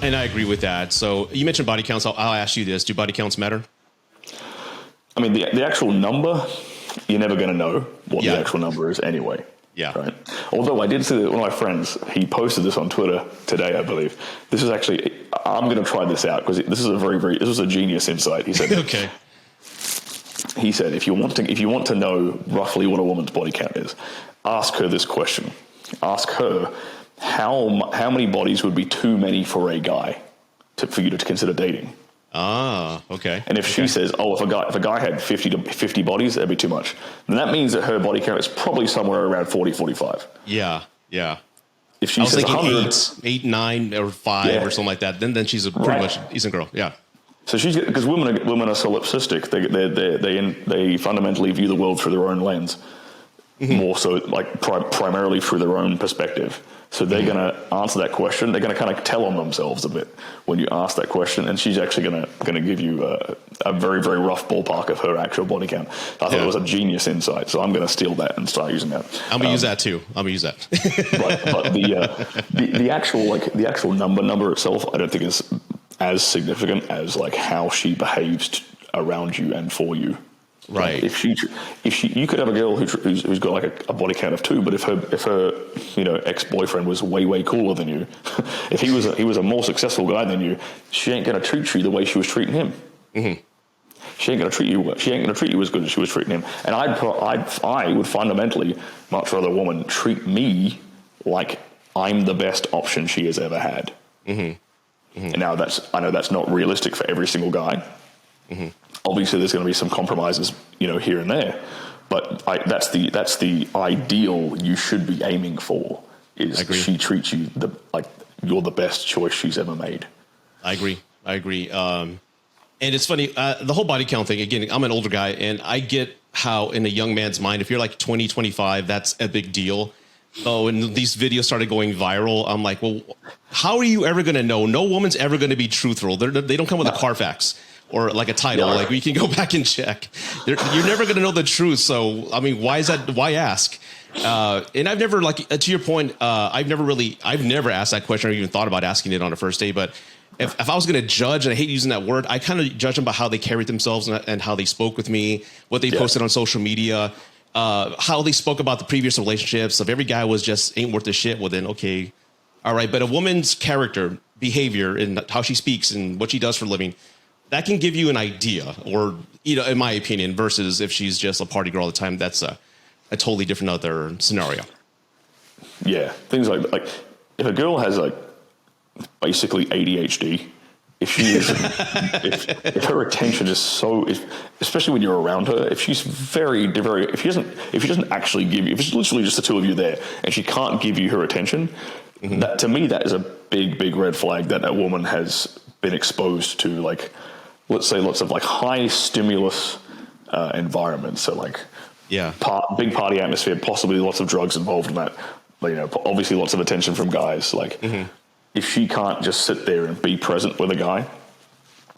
and I agree with that. So you mentioned body counts. I'll ask you this: do body counts matter? I mean, the actual number, you're never going to know what the actual number is anyway. Yeah. Right. Although I did see that one of my friends, he posted this on Twitter today, I believe. This is actually, I'm going to try this out because this is this was a genius insight. He said, okay. He said, if you want to know roughly what a woman's body count is, ask her this question. Ask her how many bodies would be too many for a guy for you to consider dating. Ah, okay. And if she says, oh, if a guy had 50 bodies, that'd be too much. Then that means that her body count is probably somewhere around 40, 45. Yeah. If she I was says thinking 100, 8, 9, or 5 or something like that, then she's a pretty much decent girl. Yeah. So because women are solipsistic, they fundamentally view the world through their own lens, more so like primarily through their own perspective. So they're going to answer that question. They're going to kind of tell on themselves a bit when you ask that question, and she's actually going to give you a very, very rough ballpark of her actual body count. I thought it was a genius insight, so I'm going to steal that and start using that. I'm going to use that too. I'm going to use that. Right, but the actual number itself, I don't think is as significant as like how she behaves around you and for you. Right. Like if she, you could have a girl who's got like a body count of 2, but if her ex-boyfriend was way cooler than you, if he was a more successful guy than you, she ain't gonna treat you the way she was treating him. Mm-hmm. She ain't gonna treat you as good as she was treating him. And I would fundamentally much rather a woman treat me like I'm the best option she has ever had. Mm-hmm. Mm-hmm. And now I know that's not realistic for every single guy. Mm-hmm. Obviously, there's going to be some compromises, here and there, but that's the ideal you should be aiming for. Is she treats you like you're the best choice she's ever made? I agree. And it's funny, the whole body count thing. Again, I'm an older guy, and I get how in a young man's mind, if you're like 20, 25, that's a big deal. Oh, and these videos started going viral. I'm like, well, how are you ever going to know? No woman's ever going to be truthful. They don't come with a Carfax or like a title. Yeah. Like we can go back and check. You're never going to know the truth. So, I mean, why is that? Why ask? And I've never, like, to your point, I've never asked that question or even thought about asking it on a first date. But if I was going to judge, and I hate using that word, I kind of judge them by how they carried themselves and how they spoke with me, what they posted on social media, how they spoke about the previous relationships. If every guy was just ain't worth a shit, well then, okay. All right. But a woman's character, behavior, and how she speaks and what she does for a living, that can give you an idea, or, in my opinion, versus if she's just a party girl all the time, that's a totally different other scenario. Yeah. Things like if a girl has like basically ADHD, if she is, if her attention is especially when you're around her, if she's very, very, if she doesn't actually give you, if it's literally just the two of you there and she can't give you her attention, that to me, that is a big, big red flag that a woman has been exposed to, like, let's say lots of like high stimulus environments. So like, big party atmosphere, possibly lots of drugs involved in that. Obviously lots of attention from guys. Like, if she can't just sit there and be present with a guy,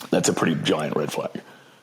that's a pretty giant red flag.